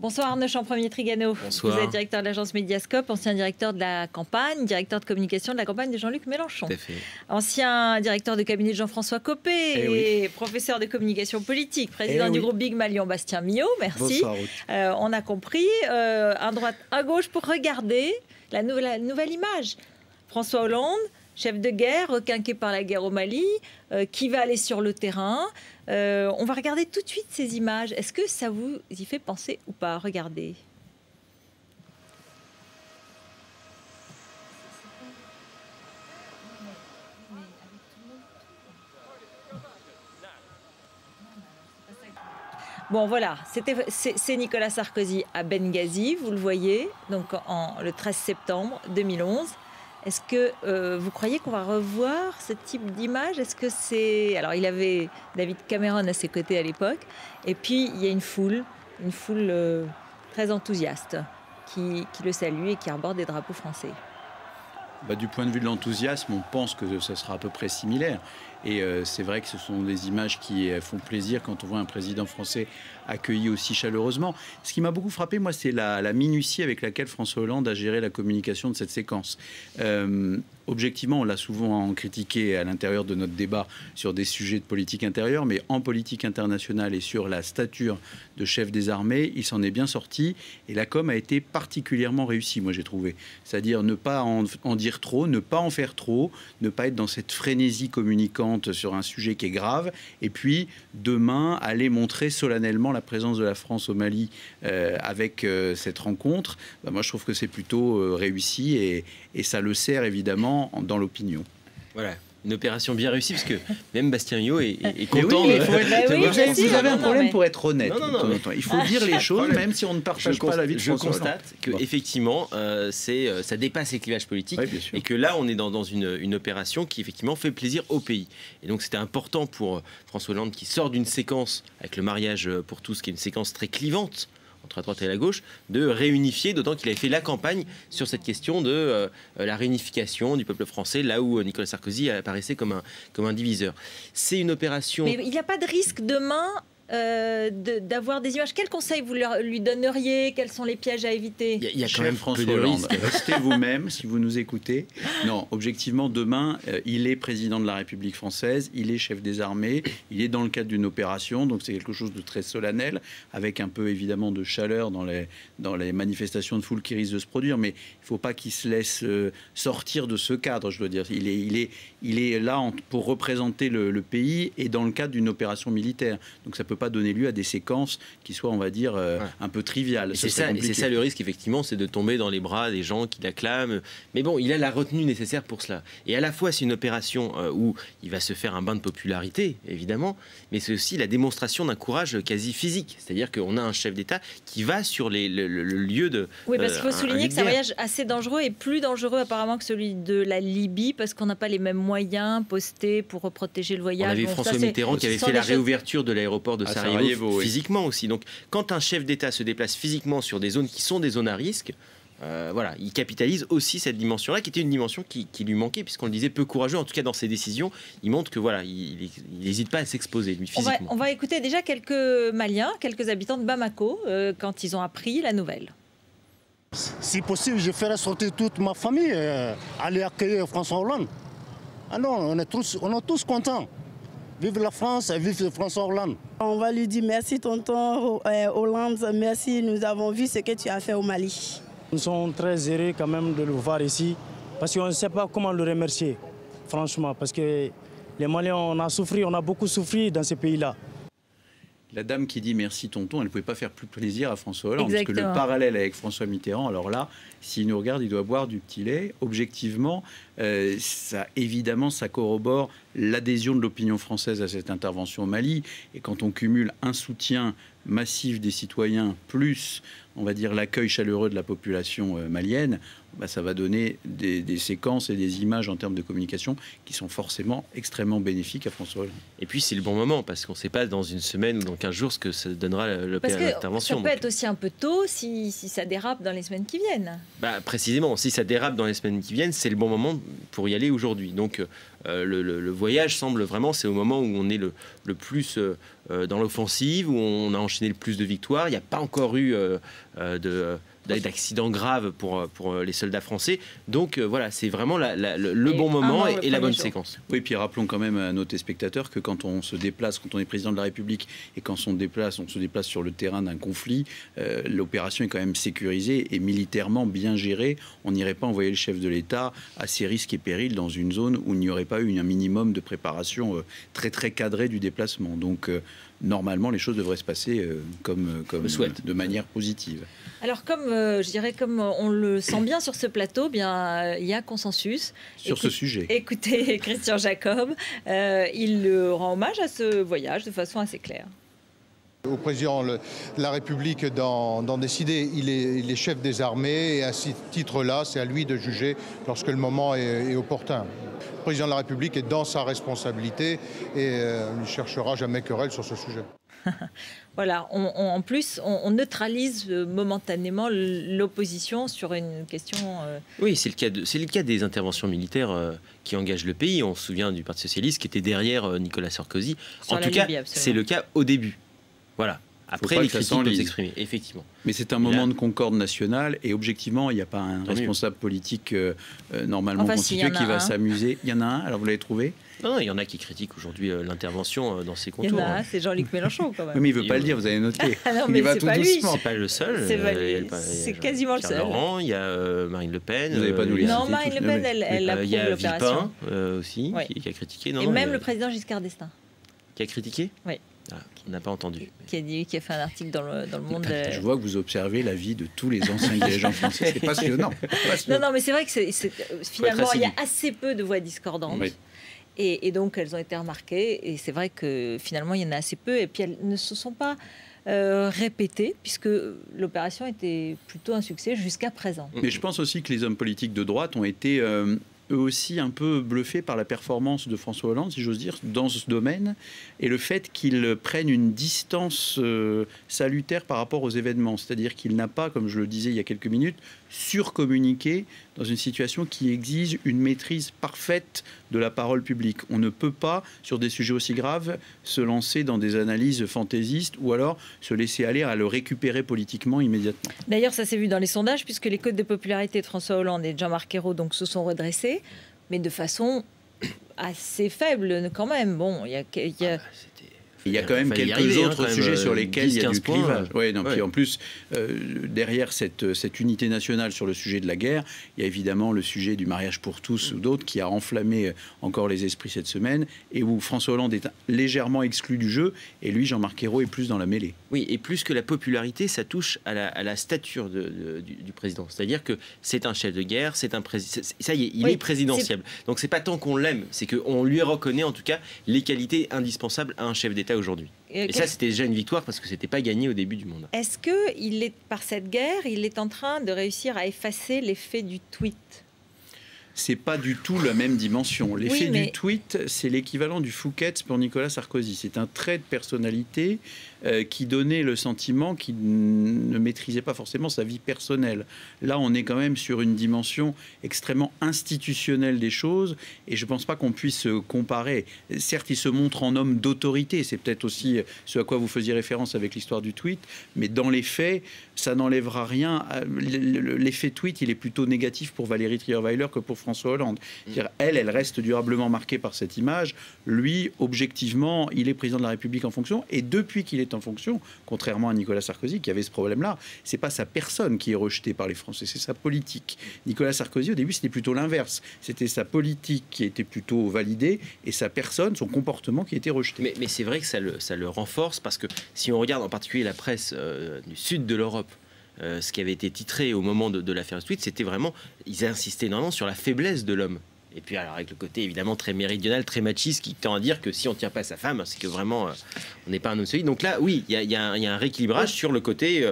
Bonsoir Arnaud Champremier-Trigano. Bonsoir. Vous êtes directeur de l'agence Mediascope, ancien directeur de la campagne, directeur de communication de la campagne de Jean-Luc Mélenchon. Tout à fait. Ancien directeur de cabinet de Jean-François Copé et professeur de communication politique, président du groupe Big Malion, Bastien Millot. Merci. Bonsoir. On a compris, un droite, un gauche pour regarder la nouvelle image. François Hollande, chef de guerre, requinqué par la guerre au Mali, qui va aller sur le terrain. On va regarder tout de suite ces images. Est-ce que ça vous y fait penser ou pas? Regardez. Bon voilà, c'est Nicolas Sarkozy à Benghazi, vous le voyez, donc le 13 septembre 2011. Est-ce que vous croyez qu'on va revoir ce type d'image? Est-ce que c'est... Alors, il avait David Cameron à ses côtés à l'époque. Et puis, il y a une foule très enthousiaste qui le salue et qui arbore des drapeaux français. Du point de vue de l'enthousiasme, on pense que ça sera à peu près similaire. Et c'est vrai que ce sont des images qui font plaisir quand on voit un président français accueilli aussi chaleureusement. Ce qui m'a beaucoup frappé, moi, c'est la minutie avec laquelle François Hollande a géré la communication de cette séquence. Objectivement, on l'a souvent critiqué à l'intérieur de notre débat sur des sujets de politique intérieure, mais en politique internationale et sur la stature de chef des armées, il s'en est bien sorti. Et la com a été particulièrement réussie, moi j'ai trouvé. C'est-à-dire ne pas en dire trop, ne pas en faire trop, ne pas être dans cette frénésie communicante sur un sujet qui est grave. Et puis, demain, aller montrer solennellement la présence de la France au Mali avec cette rencontre. Moi, je trouve que c'est plutôt réussi et ça le sert évidemment dans l'opinion. Voilà, une opération bien réussie parce que même Bastien Millot est content. Oui, vous avez un problème pour être honnête. Non. Il faut dire les choses, même si on ne partage pas la vie de François Hollande. Je constate qu'effectivement, ça dépasse les clivages politiques et que là, on est dans une opération qui effectivement fait plaisir au pays. Et donc, c'était important pour François Hollande qui sort d'une séquence avec le mariage pour tous, qui est une séquence très clivante entre la droite et la gauche, de réunifier, d'autant qu'il avait fait la campagne sur cette question de la réunification du peuple français, là où Nicolas Sarkozy apparaissait comme un diviseur. C'est une opération... Mais il n'y a pas de risque demain d'avoir des images. Quels conseils vous lui donneriez? Quels sont les pièges à éviter? Il y a quand même François Hollande. Restez vous-même si vous nous écoutez. Non, objectivement, demain, il est président de la République française, il est chef des armées, il est dans le cadre d'une opération, donc c'est quelque chose de très solennel, avec un peu évidemment de chaleur dans les manifestations de foule qui risquent de se produire, mais il ne faut pas qu'il se laisse sortir de ce cadre, je dois dire. Il est là pour représenter le pays et dans le cadre d'une opération militaire. Donc ça peut pas donner lieu à des séquences qui soient, on va dire, un peu triviales. C'est ça le risque, effectivement, c'est de tomber dans les bras des gens qui l'acclament. Mais bon, il a la retenue nécessaire pour cela. Et à la fois, c'est une opération où il va se faire un bain de popularité, évidemment, mais c'est aussi la démonstration d'un courage quasi physique. C'est-à-dire qu'on a un chef d'État qui va sur le lieu de... Oui, parce qu'il faut souligner que c'est un voyage assez dangereux et plus dangereux apparemment que celui de la Libye, parce qu'on n'a pas les mêmes moyens postés pour protéger le voyage. On avait François Mitterrand qui avait fait la réouverture de l'aéroport de Sarajevo physiquement aussi. Donc, quand un chef d'État se déplace physiquement sur des zones qui sont des zones à risque, voilà, il capitalise aussi cette dimension-là, qui était une dimension qui lui manquait, puisqu'on le disait peu courageux, en tout cas dans ses décisions. Il montre que voilà, il n'hésite pas à s'exposer lui physiquement. On va écouter déjà quelques Maliens, quelques habitants de Bamako, quand ils ont appris la nouvelle. Si possible, je ferai sortir toute ma famille, aller accueillir François Hollande. Ah non, on est tous contents. Vive la France et vive François Hollande. On va lui dire merci tonton Hollande, merci, nous avons vu ce que tu as fait au Mali. Nous sommes très heureux quand même de le voir ici, parce qu'on ne sait pas comment le remercier, franchement, parce que les Maliens, on a beaucoup souffert dans ces pays-là. La dame qui dit merci tonton, elle ne pouvait pas faire plus plaisir à François Hollande. Exactement. Parce que le parallèle avec François Mitterrand, alors là, s'il nous regarde, il doit boire du petit lait. Objectivement, évidemment, ça corrobore l'adhésion de l'opinion française à cette intervention au Mali. Et quand on cumule un soutien massif des citoyens, plus, on va dire, l'accueil chaleureux de la population malienne, ça va donner des séquences et des images en termes de communication qui sont forcément extrêmement bénéfiques à François Hollande. Et puis c'est le bon moment, parce qu'on ne sait pas dans une semaine ou dans 15 jours ce que ça donnera l'intervention. Ça peut être aussi un peu tôt si ça dérape dans les semaines qui viennent. Précisément, si ça dérape dans les semaines qui viennent, c'est le bon moment pour y aller aujourd'hui. Donc le voyage semble vraiment, c'est au moment où on est le plus dans l'offensive, où on a enchaîné le plus de victoires. Il n'y a pas encore eu d'accidents graves pour les soldats français. Donc voilà, c'est vraiment le bon moment et la bonne séquence. Oui, puis rappelons quand même à nos téléspectateurs que quand on se déplace, quand on est président de la République et quand on se déplace sur le terrain d'un conflit, l'opération est quand même sécurisée et militairement bien gérée. On n'irait pas envoyer le chef de l'État à ses risques et périls dans une zone où il n'y aurait pas eu un minimum de préparation très très cadrée du déplacement. Donc normalement, les choses devraient se passer comme de manière positive. Alors, comme on le sent bien sur ce plateau, bien il y a consensus sur ce sujet. Écoutez, Christian Jacob, il rend hommage à ce voyage de façon assez claire. Au président de la République d'en décider. Il est chef des armées et à ce titre-là, c'est à lui de juger lorsque le moment est opportun. Le président de la République est dans sa responsabilité et ne cherchera jamais querelle sur ce sujet. Voilà, en plus, on neutralise momentanément l'opposition sur une question... Oui, c'est le cas des interventions militaires qui engagent le pays. On se souvient du Parti socialiste qui était derrière Nicolas Sarkozy. En tout cas, c'est le cas au début. Voilà. Après, les critiques peuvent s'exprimer, effectivement. Mais c'est un moment de concorde nationale et objectivement, il n'y a pas un responsable politique normalement constitué qui va s'amuser. Il y en a un, alors vous l'avez trouvé? Non, il y en a qui critiquent aujourd'hui l'intervention dans ses contours. Il y en a un, c'est Jean-Luc Mélenchon quand même. Oui, mais il ne veut pas le dire, vous avez noté. Non, mais c'est pas lui. C'est pas le seul. C'est quasiment le seul. Laurent, il y a Marine Le Pen. Vous n'avez pas nous les Non, Marine Le Pen, elle approuve l'opération. Il y a Villepin aussi qui a critiqué. Et même le président Giscard d'Estaing. Qui a critiqué? Oui. On n'a pas entendu. Qui a fait un article dans le Monde. Je vois que vous observez la vie de tous les anciens dirigeants français. C'est passionnant. Non, mais c'est vrai que finalement, il y a assez peu de voix discordantes. Oui. Et donc, elles ont été remarquées. Et c'est vrai que finalement, il y en a assez peu. Et puis, elles ne se sont pas répétées, puisque l'opération était plutôt un succès jusqu'à présent. Mais je pense aussi que les hommes politiques de droite ont été... eux aussi un peu bluffés par la performance de François Hollande, si j'ose dire, dans ce domaine, et le fait qu'il prenne une distance salutaire par rapport aux événements. C'est-à-dire qu'il n'a pas, comme je le disais il y a quelques minutes, surcommuniqué dans une situation qui exige une maîtrise parfaite de la parole publique. On ne peut pas, sur des sujets aussi graves, se lancer dans des analyses fantaisistes ou alors se laisser aller à le récupérer politiquement immédiatement. D'ailleurs, ça s'est vu dans les sondages, puisque les cotes de popularité de François Hollande et de Jean-Marc Ayrault donc, se sont redressés, mais de façon assez faible quand même. Bon, il y a quand même quelques autres sujets sur lesquels il y a du clivage. Ouais, non, puis en plus, derrière cette unité nationale sur le sujet de la guerre, il y a évidemment le sujet du mariage pour tous ou d'autres qui a enflammé encore les esprits cette semaine et où François Hollande est légèrement exclu du jeu et lui, Jean-Marc Ayrault, est plus dans la mêlée. Oui, et plus que la popularité, ça touche à la stature du président. C'est-à-dire que c'est un chef de guerre, c'est un président. Ça y est, il est présidentiable. Donc c'est pas tant qu'on l'aime, c'est qu'on lui reconnaît en tout cas les qualités indispensables à un chef d'État aujourd'hui. Et ça, c'était déjà une victoire parce que c'était pas gagné au début du mandat. Est-ce que par cette guerre, il est en train de réussir à effacer l'effet du tweet? C'est pas du tout la même dimension. L'effet du tweet, c'est l'équivalent du Fouquet's pour Nicolas Sarkozy. C'est un trait de personnalité qui donnait le sentiment qu'il ne maîtrisait pas forcément sa vie personnelle. Là, on est quand même sur une dimension extrêmement institutionnelle des choses et je ne pense pas qu'on puisse comparer. Certes, il se montre en homme d'autorité, c'est peut-être aussi ce à quoi vous faisiez référence avec l'histoire du tweet, mais dans les faits, ça n'enlèvera rien. L'effet tweet, il est plutôt négatif pour Valérie Trierweiler que pour François Hollande. Elle reste durablement marquée par cette image. Lui, objectivement, il est président de la République en fonction et depuis qu'il est en fonction, contrairement à Nicolas Sarkozy qui avait ce problème-là, c'est pas sa personne qui est rejetée par les Français, c'est sa politique. Nicolas Sarkozy, au début, c'était plutôt l'inverse. C'était sa politique qui était plutôt validée et sa personne, son comportement qui était rejeté. Mais c'est vrai que ça le renforce parce que si on regarde en particulier la presse du sud de l'Europe, ce qui avait été titré au moment de l'affaire Tweet, c'était vraiment, ils insistaient énormément sur la faiblesse de l'homme. Et puis alors avec le côté évidemment très méridional, très machiste, qui tend à dire que si on ne tient pas sa femme, c'est que vraiment on n'est pas un homme solide. Donc là, oui, il y a un rééquilibrage sur le côté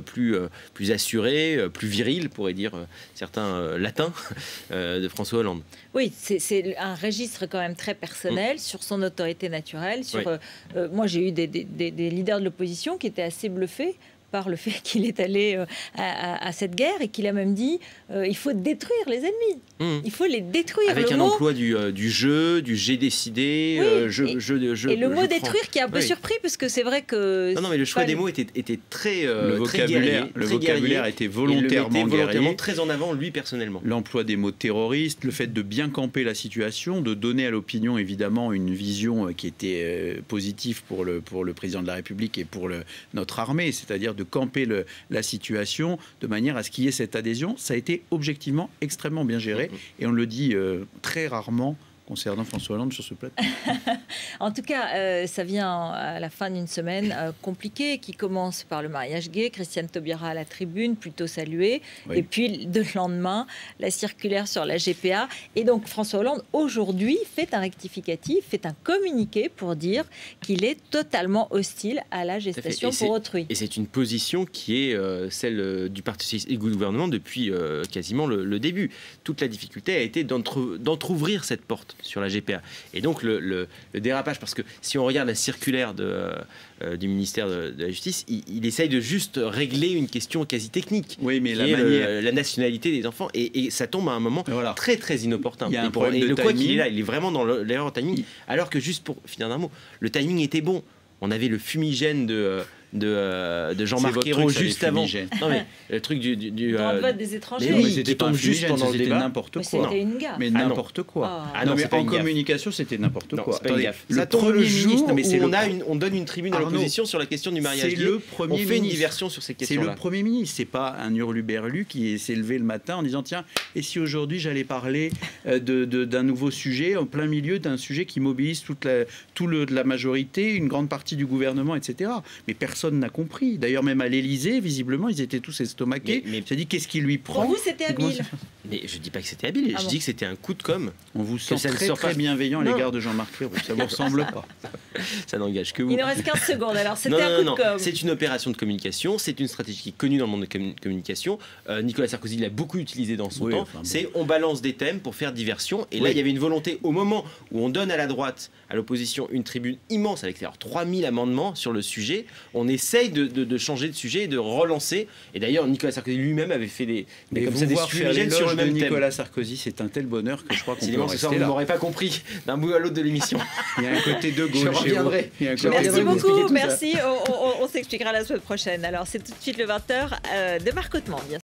plus assuré, plus viril, pourraient dire certains latins, de François Hollande. Oui, c'est un registre quand même très personnel sur son autorité naturelle. Moi, j'ai eu des leaders de l'opposition qui étaient assez bluffés par le fait qu'il est allé à cette guerre et qu'il a même dit il faut détruire les ennemis. Il faut les détruire. Avec un emploi du jeu, du j'ai décidé, et le mot détruire qui est un peu surpris, parce que c'est vrai que... Non, mais le choix des mots était très le vocabulaire était volontairement très en avant, lui, personnellement. L'emploi des mots terroristes, le fait de bien camper la situation, de donner à l'opinion, évidemment, une vision qui était positive pour le président de la République et pour notre armée, c'est-à-dire de camper la situation de manière à ce qu'il y ait cette adhésion. Ça a été objectivement extrêmement bien géré, et on le dit très rarement concernant François Hollande sur ce plateau. En tout cas, ça vient à la fin d'une semaine compliquée, qui commence par le mariage gay, Christiane Taubira à la tribune, plutôt saluée, et puis le lendemain, la circulaire sur la GPA. Et donc François Hollande, aujourd'hui, fait un rectificatif, fait un communiqué pour dire qu'il est totalement hostile à la gestation pour autrui. Et c'est une position qui est celle du Parti socialiste et du gouvernement depuis quasiment le début. Toute la difficulté a été d'entrouvrir cette porte sur la GPA. Et donc le dérapage, parce que si on regarde la circulaire du ministère de la Justice, il essaye de juste régler une question quasi technique. Oui, mais la nationalité des enfants. Et ça tombe à un moment très très inopportun. Il y a un problème de quoi timing. qu'il est là, il est vraiment dans l'erreur de timing. Alors que, juste pour finir d'un mot, le timing était bon. On avait le fumigène de Jean-Marc Ayrault juste avant. Non, mais le truc dans le vote des étrangers. Mais c'était pas juste pendant le débat. N'importe quoi. C'était une gaffe. Mais n'importe quoi. Non, mais en communication, c'était n'importe quoi. C'est pas une gaffe. Ça tombe le jour où on donne une tribune à l'opposition sur la question du mariage gay. On fait une diversion sur ces questions-là. C'est le Premier ministre. C'est pas un hurluberlu qui s'est levé le matin en disant tiens, et si aujourd'hui j'allais parler d'un nouveau sujet en plein milieu d'un sujet qui mobilise toute la majorité, une grande partie du gouvernement, etc. Mais personne n'a compris. D'ailleurs, même à l'Élysée, visiblement, ils étaient tous estomaqués. J'ai dit, qu'est-ce qui lui prend? Pour vous, c'était habile. Mais je dis pas que c'était habile. Je dis que c'était un coup de com'. On vous sent très bienveillant à l'égard de Jean-Marc Ayrault. Ça ne vous ressemble pas. Ça n'engage que vous. Il nous reste 15 secondes. Alors, c'était un coup de com'. C'est une opération de communication. C'est une stratégie qui est connue dans le monde de communication. Nicolas Sarkozy l'a beaucoup utilisé dans son temps. C'est on balance des thèmes pour faire diversion. Et là, il y avait une volonté, au moment où on donne à la droite, à l'opposition, une tribune immense avec 3000 amendements sur le sujet, on essaye de changer de sujet et de relancer. Et d'ailleurs, Nicolas Sarkozy lui-même avait fait des fumigènes sur le même thème. Nicolas Sarkozy, c'est un tel bonheur que je crois qu'on peut rester là. Vous ne m'aurez pas compris d'un bout à l'autre de l'émission. Il y a un côté de gauche. Je reviendrai. Merci beaucoup. Merci. On s'expliquera la semaine prochaine. Alors, c'est tout de suite le 20h de Marc Hauteman, bien sûr.